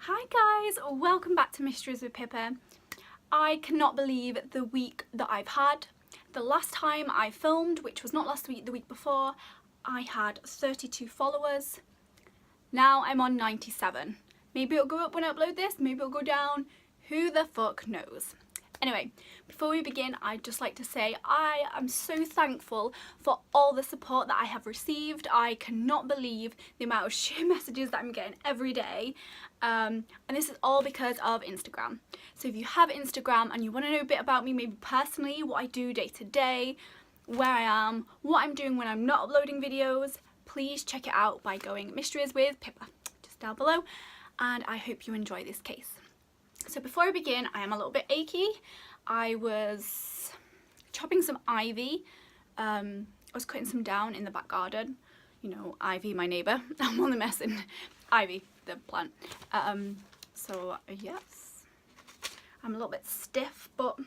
Hi guys, welcome back to Mysteries with Pippa. I cannot believe the week that I've had. The last time I filmed, which was not last week, the week before, I had 32 followers. Now I'm on 97. Maybe it'll go up when I upload this, maybe it'll go down, who the fuck knows. Anyway, before we begin, I'd just like to say I am so thankful for all the support that I have received. I cannot believe the amount of share messages that I'm getting every day. And this is all because of Instagram. So if you have Instagram and you want to know a bit about me, maybe personally, what I do day to day, where I am, what I'm doing when I'm not uploading videos, please check it out by going Mysteries with Pippa, just down below. And I hope you enjoy this case. So before I begin, I am a little bit achy. I was chopping some ivy. I was cutting some down in the back garden. You know, Ivy, my neighbour. I'm only messing. Ivy, the plant. So yes, I'm a little bit stiff, but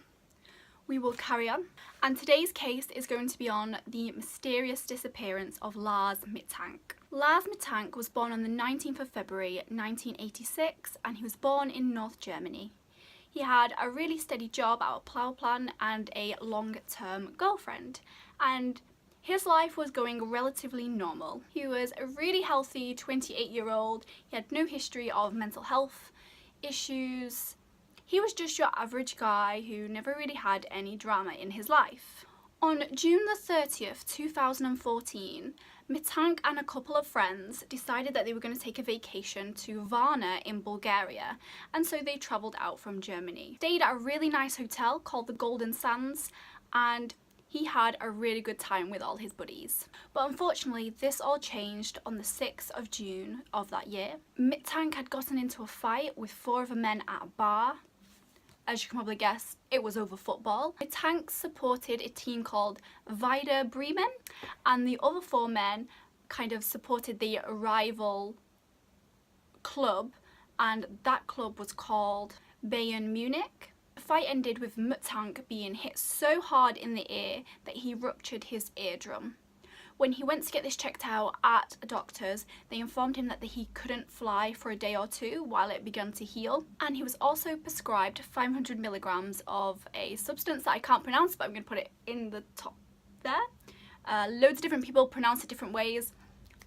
we will carry on. And today's case is going to be on the mysterious disappearance of Lars Mittank. Lars Mittank was born on the 19th of February 1986 and he was born in North Germany. He had a really steady job at a plough plant and a long-term girlfriend, and his life was going relatively normal. He was a really healthy 28-year-old, he had no history of mental health issues. He was just your average guy who never really had any drama in his life. On June the 30th, 2014, Mittank and a couple of friends decided that they were going to take a vacation to Varna in Bulgaria, and so they travelled out from Germany. Stayed at a really nice hotel called the Golden Sands, and he had a really good time with all his buddies. But unfortunately, this all changed on the 6th of June of that year. Mittank had gotten into a fight with 4 other men at a bar. As you can probably guess, it was over football. Mittank supported a team called Werder Bremen, and the other 4 men kind of supported the rival club, and that club was called Bayern Munich. The fight ended with Mittank being hit so hard in the ear that he ruptured his eardrum. When he went to get this checked out at a doctor's, they informed him that he couldn't fly for a day or 2 while it began to heal. And he was also prescribed 500 milligrams of a substance that I can't pronounce, but I'm going to put it in the top there. Loads of different people pronounce it different ways.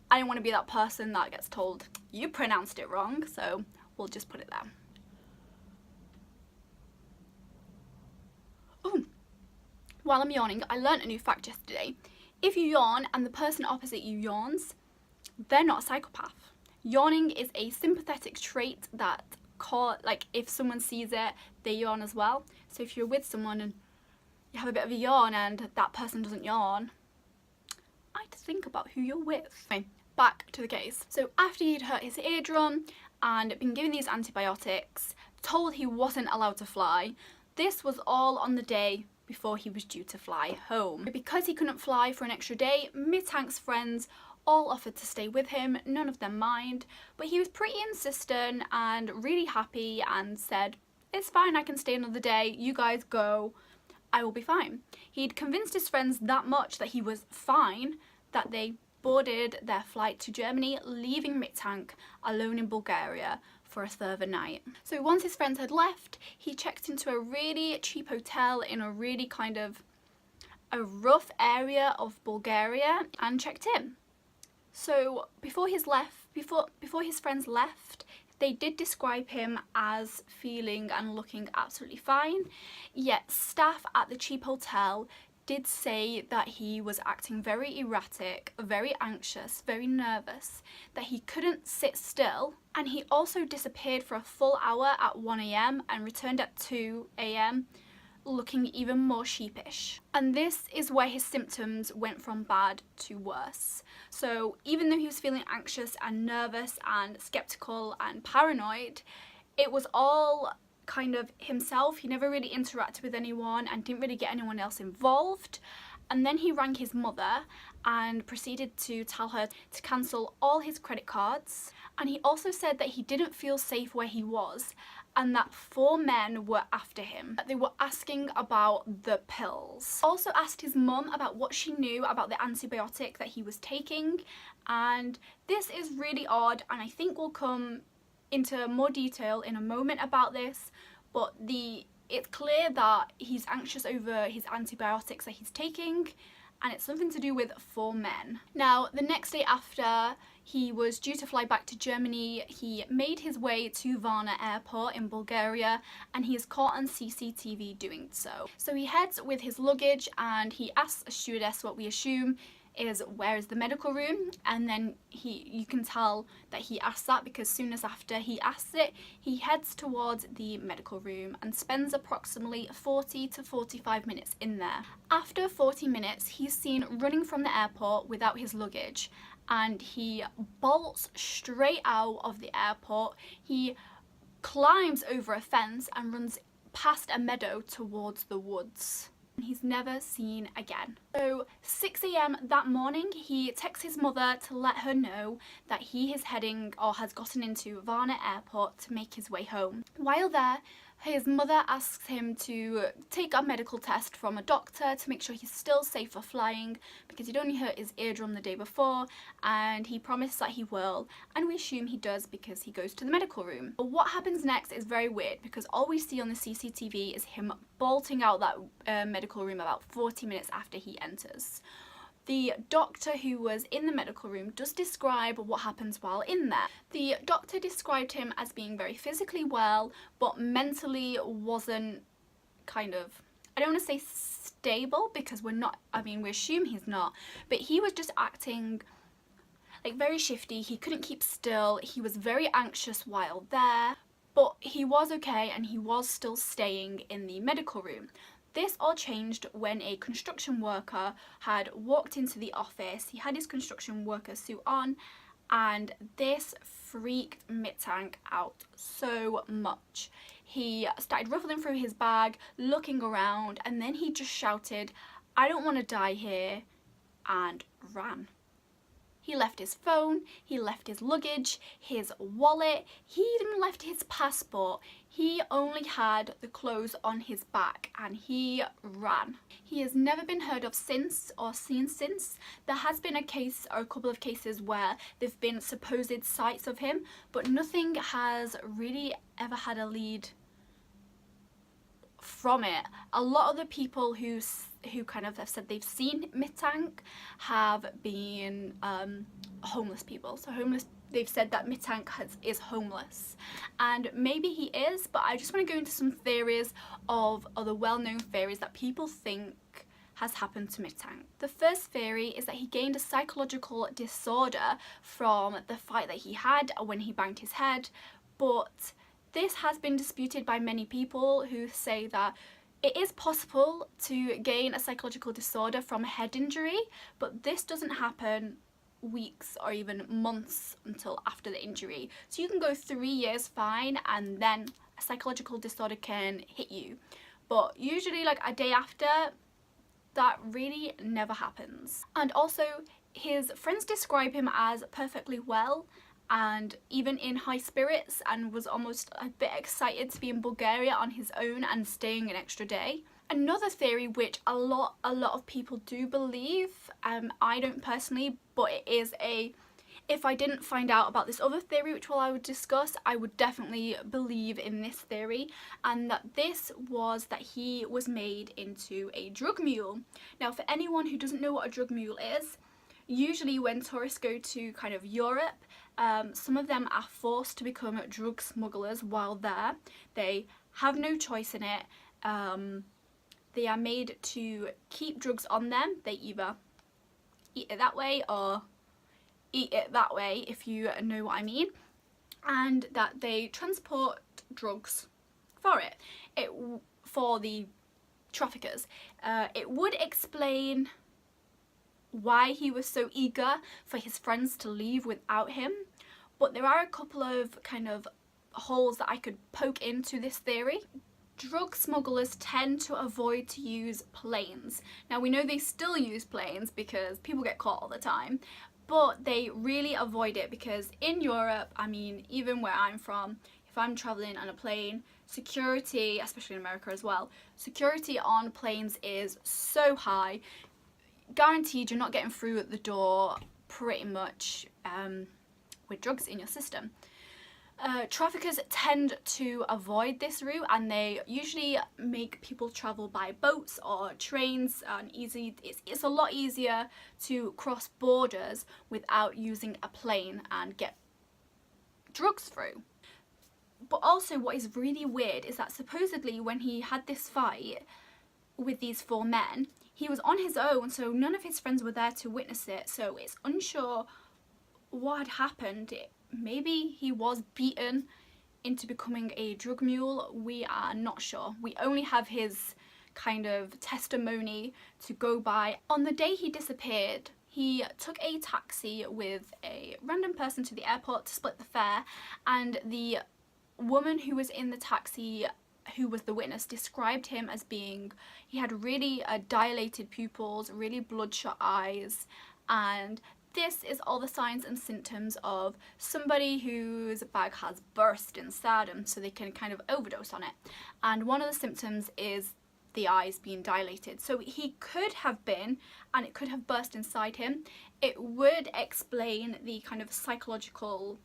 I don't want to be that person that gets told, you pronounced it wrong, so we'll just put it there. Oh, while I'm yawning, I learnt a new fact yesterday. If you yawn and the person opposite you yawns, they're not a psychopath. Yawning is a sympathetic trait that, like, if someone sees it, they yawn as well. So if you're with someone and you have a bit of a yawn and that person doesn't yawn, I'd think about who you're with. Okay, back to the case. So after he'd hurt his eardrum and been given these antibiotics, told he wasn't allowed to fly, this was all on the day before he was due to fly home. Because he couldn't fly for an extra day, Mittank's friends all offered to stay with him, none of them mind, but he was pretty insistent and really happy and said, it's fine, I can stay another day, you guys go, I will be fine. He'd convinced his friends that much that he was fine that they boarded their flight to Germany, leaving Mittank alone in Bulgaria for a further night. So once his friends had left, he checked into a really cheap hotel in a really kind of a rough area of Bulgaria and checked in. So before his friends left, they did describe him as feeling and looking absolutely fine, yet staff at the cheap hotel did say that he was acting very erratic, very anxious, very nervous, that he couldn't sit still, and he also disappeared for a full hour at 1 AM and returned at 2 AM looking even more sheepish. And this is where his symptoms went from bad to worse. So even though he was feeling anxious and nervous and skeptical and paranoid, it was all kind of himself. He never really interacted with anyone and didn't really get anyone else involved. And then he rang his mother and proceeded to tell her to cancel all his credit cards. And he also said that he didn't feel safe where he was and that 4 men were after him. They were asking about the pills. Also asked his mum about what she knew about the antibiotic that he was taking, and this is really odd and I think will come into more detail in a moment about this, but it's clear that he's anxious over his antibiotics that he's taking, and it's something to do with 4 men. Now, the next day after he was due to fly back to Germany, he made his way to Varna airport in Bulgaria, and he is caught on CCTV doing so. So he heads with his luggage and he asks a stewardess what we assume is where is the medical room, and then you can tell that he asked that because soon as after he asks it, he heads towards the medical room and spends approximately 40 to 45 minutes in there. After 40 minutes, he's seen running from the airport without his luggage, and he bolts straight out of the airport. He climbs over a fence and runs past a meadow towards the woods. He's never seen again. So 6 a.m. that morning, he texts his mother to let her know that he is heading or has gotten into Varna airport to make his way home. While there, his mother asks him to take a medical test from a doctor to make sure he's still safe for flying, because he'd only hurt his eardrum the day before, and he promised that he will, and we assume he does because he goes to the medical room. But what happens next is very weird, because all we see on the CCTV is him bolting out that medical room about 40 minutes after he enters. The doctor who was in the medical room does describe what happens while in there. The doctor described him as being very physically well, but mentally wasn't I don't want to say stable, because we assume he's not, but he was just acting like very shifty. He couldn't keep still. He was very anxious while there, but he was okay and he was still staying in the medical room. This all changed when a construction worker had walked into the office. He had his construction worker suit on, and this freaked Mittank out so much. He started ruffling through his bag, looking around, and then he just shouted, "I don't want to die here," and ran. He left his phone, he left his luggage, his wallet, he even left his passport. He only had the clothes on his back, and he ran. He has never been heard of since or seen since. There has been a case or a couple of cases where there've been supposed sights of him, but nothing has really ever had a lead from it. A lot of the people who kind of have said they've seen Mittank have been homeless people. So they've said that Mittank is homeless, and maybe he is, but I just want to go into some theories of other well-known theories that people think has happened to Mittank. The first theory is that he gained a psychological disorder from the fight that he had when he banged his head, but this has been disputed by many people who say that it is possible to gain a psychological disorder from a head injury, but this doesn't happen weeks or even months until after the injury. So you can go 3 years fine and then a psychological disorder can hit you. But usually like a day after, that really never happens. And also his friends describe him as perfectly well and even in high spirits, and was almost a bit excited to be in Bulgaria on his own and staying an extra day. Another theory which a lot of people do believe, I don't personally, but it is if I didn't find out about this other theory which I would discuss, I would definitely believe in this theory, and that this was that he was made into a drug mule. Now for anyone who doesn't know what a drug mule is, usually when tourists go to kind of Europe, some of them are forced to become drug smugglers while there. They have no choice in it. They are made to keep drugs on them. They either eat it that way or eat it that way, if you know what I mean, and that they transport drugs for for the traffickers. It would explain why he was so eager for his friends to leave without him, but there are a couple of kind of holes that I could poke into this theory. Drug smugglers tend to avoid to use planes. Now we know they still use planes because people get caught all the time, but they really avoid it because in Europe, I mean even where I'm from, if I'm traveling on a plane, security, especially in America as well, security on planes is so high. Guaranteed you're not getting through at the door pretty much with drugs in your system. Traffickers tend to avoid this route, and they usually make people travel by boats or trains, and it's a lot easier to cross borders without using a plane and get drugs through. But also what is really weird is that supposedly when he had this fight with these 4 men, he was on his own, so none of his friends were there to witness it, so it's unsure what had happened. Maybe he was beaten into becoming a drug mule. We are not sure. We only have his kind of testimony to go by. On the day he disappeared, he took a taxi with a random person to the airport to split the fare, and the woman who was in the taxi, who was the witness, described him as being, he had really dilated pupils, really bloodshot eyes, and this is all the signs and symptoms of somebody whose bag has burst inside them, so they can kind of overdose on it. And one of the symptoms is the eyes being dilated. So he could have been, and it could have burst inside him. It would explain the kind of psychological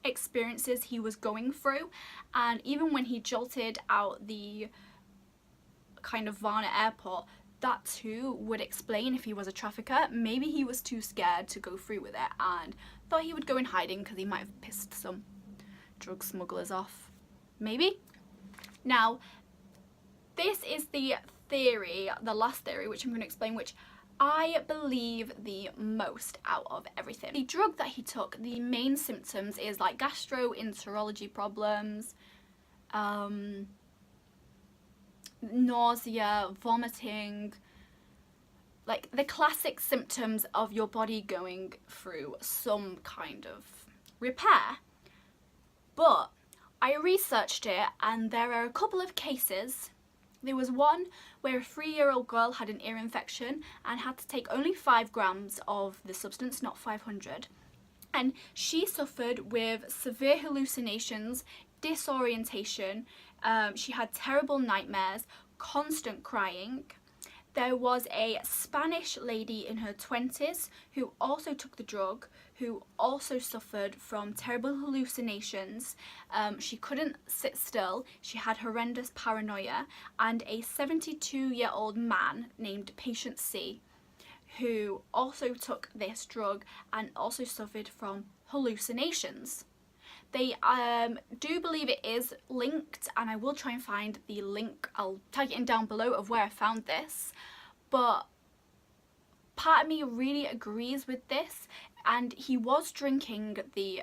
experiences he was going through, and even when he jolted out the kind of Varna airport, that too would explain if he was a trafficker. Maybe he was too scared to go through with it and thought he would go in hiding because he might have pissed some drug smugglers off. Maybe. Now, this is the theory, the last theory, which I'm going to explain, which I believe the most out of everything. The drug that he took, the main symptoms is like gastroenterology problems, nausea, vomiting, like the classic symptoms of your body going through some kind of repair. But I researched it, and there are a couple of cases. There was one where a 3-year-old girl had an ear infection and had to take only 5 grams of the substance, not 500. And she suffered with severe hallucinations, disorientation, she had terrible nightmares, constant crying. There was a Spanish lady in her 20s who also took the drug, who also suffered from terrible hallucinations. She couldn't sit still, she had horrendous paranoia, and a 72-year-old man named Patient C, who also took this drug and also suffered from hallucinations. They do believe it is linked, and I will try and find the link. I'll tag it in down below of where I found this. But part of me really agrees with this, and he was drinking the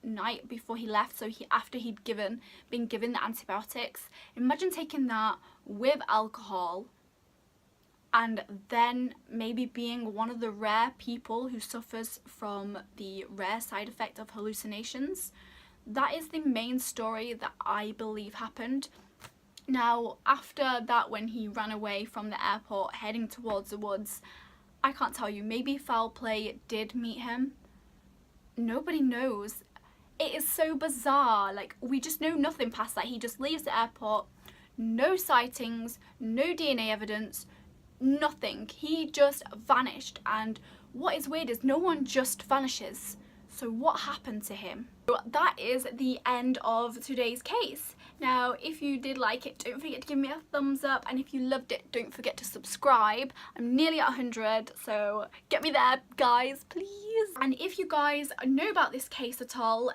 night before he left, so after he'd been given the antibiotics. Imagine taking that with alcohol and then maybe being one of the rare people who suffers from the rare side effect of hallucinations. That is the main story that I believe happened. Now, after that, when he ran away from the airport heading towards the woods, I can't tell you, maybe foul play did meet him. Nobody knows. It is so bizarre. Like, we just know nothing past that. He just leaves the airport, no sightings, no DNA evidence, nothing. He just vanished, and what is weird is no one just vanishes. So what happened to him? That is the end of today's case. Now, if you did like it, don't forget to give me a thumbs up, and if you loved it, don't forget to subscribe. I'm nearly at 100, so get me there, guys, please. And if you guys know about this case at all,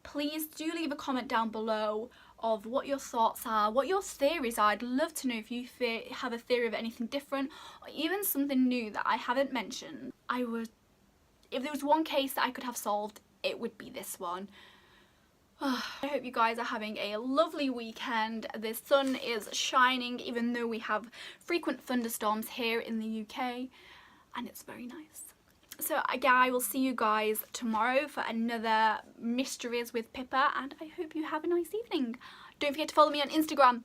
please do leave a comment down below of what your thoughts are, what your theories are. I'd love to know if you have a theory of anything different, or even something new that I haven't mentioned. If there was one case that I could have solved, it would be this one. I hope you guys are having a lovely weekend. The sun is shining, even though we have frequent thunderstorms here in the UK, and it's very nice. So again, I will see you guys tomorrow for another Mysteries with Pippa, and I hope you have a nice evening. Don't forget to follow me on Instagram.